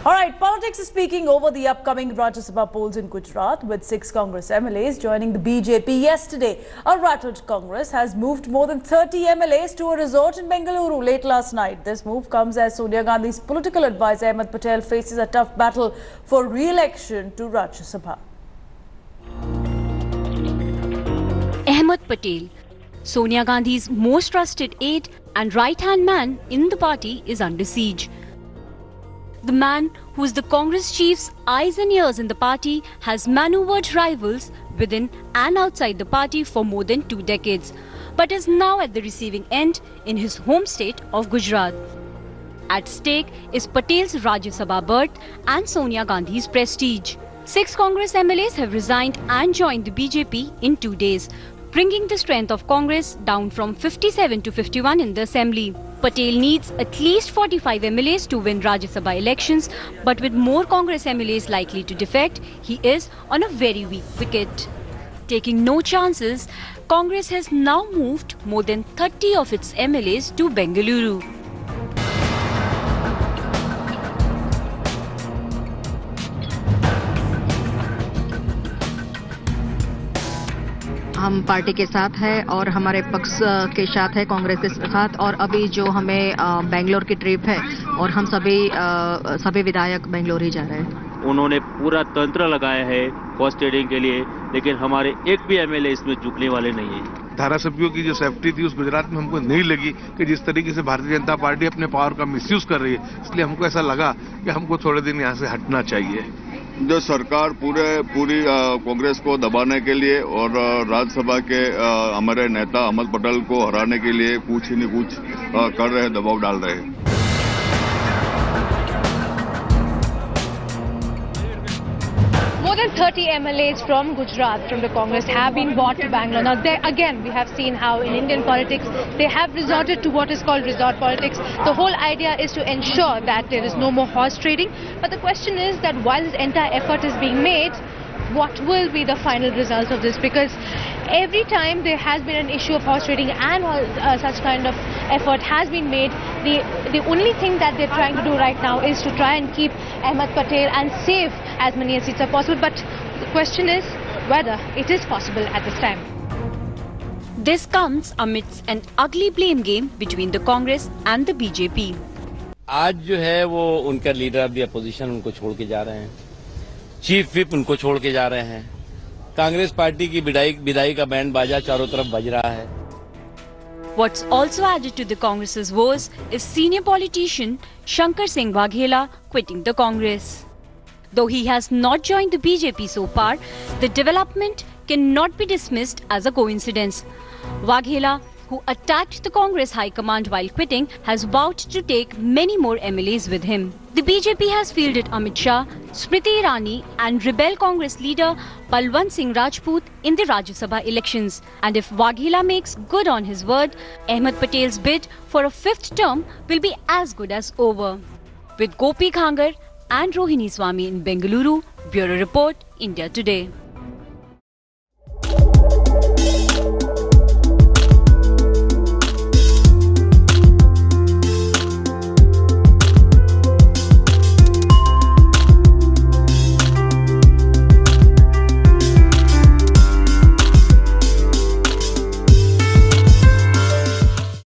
All right, politics is speaking over the upcoming Rajya Sabha polls in Gujarat, with 6 Congress MLAs joining the BJP yesterday. A rattled Congress has moved more than 30 MLAs to a resort in Bengaluru late last night. This move comes as Sonia Gandhi's political advisor Ahmed Patel faces a tough battle for re-election to Rajya Sabha. Ahmed Patel, Sonia Gandhi's most trusted aide and right-hand man in the party, is under siege. The man who is the Congress chief's eyes and ears in the party has maneuvered rivals within and outside the party for more than 2 decades, but is now at the receiving end in his home state of Gujarat. At stake is Patel's Rajya Sabha berth and Sonia Gandhi's prestige. 6 Congress MLAs have resigned and joined the BJP in 2 days, bringing the strength of Congress down from 57 to 51 in the assembly. Patel needs at least 45 MLAs to win Rajya Sabha elections, but with more Congress MLAs likely to defect, he is on a very weak wicket. Taking no chances, Congress has now moved more than 30 of its MLAs to Bengaluru. हम party के साथ है और हमारे पक्ष के साथ है, कांग्रेस के साथ। और अभी जो हमें बेंगलोर की ट्रिप है और हम सभी विधायक बेंगलोर ही जा रहे हैं। उन्होंने पूरा तंत्र लगाया है फर्स्ट ट्रेडिंग के लिए, लेकिन हमारे एक भी एमएलए इसमें झुकने वाले नहीं है। धारासभ्यों की जो सेफ्टी थी उस गुजरात में हमको नहीं लगी कि जिस तरीके से भारतीय जनता पार्टी अपने पावर का मिसयूज कर रही है, इसलिए हमको ऐसा लगा कि हमको थोड़े दिन यहाँ से हटना चाहिए। जो सरकार पूरी कांग्रेस को दबाने के लिए और राज्यसभा के हमारे नेता अहमद पटेल को हराने के लिए कुछ न कुछ कर रहे हैं, दबाव डाल रहे हैं। More than 30 MLAs from Gujarat, from the Congress, have been brought to Bangalore. Now, there again, we have seen how in Indian politics, they have resorted to what is called resort politics. The whole idea is to ensure that there is no more horse trading. But the question is that while this entire effort is being made, what will be the final result of this? Because every time there has been an issue of horse trading and such kind of effort has been made, the only thing that they're trying to do right now is to try and keep Ahmed Patel and save as many seats as possible. But the question is whether it is possible at this time. This comes amidst an ugly blame game between the Congress and the BJP. आज जो है वो उनका leader of the opposition उनको छोड़ के जा रहे हैं, चीफ विप उनको छोड़ के जा रहे हैं, कांग्रेस पार्टी की विदाई का बैंड बाजा चारों तरफ बज रहा है। What's also added to the Congress's woes is senior politician Shankar Singh Waghela quitting the Congress. Though he has not joined the BJP so far, the development cannot be dismissed as a coincidence. Waghela, who attacked the Congress High Command while quitting, has vowed to take many more MLAs with him. The BJP has fielded Amit Shah, Smriti Irani and rebel Congress leader Balwant Singh Rajput in the Rajya Sabha elections. And if Waghela makes good on his word, Ahmed Patel's bid for a 5th term will be as good as over. With Gopi Khangar and Rohini Swami in Bengaluru, Bureau Report, India Today.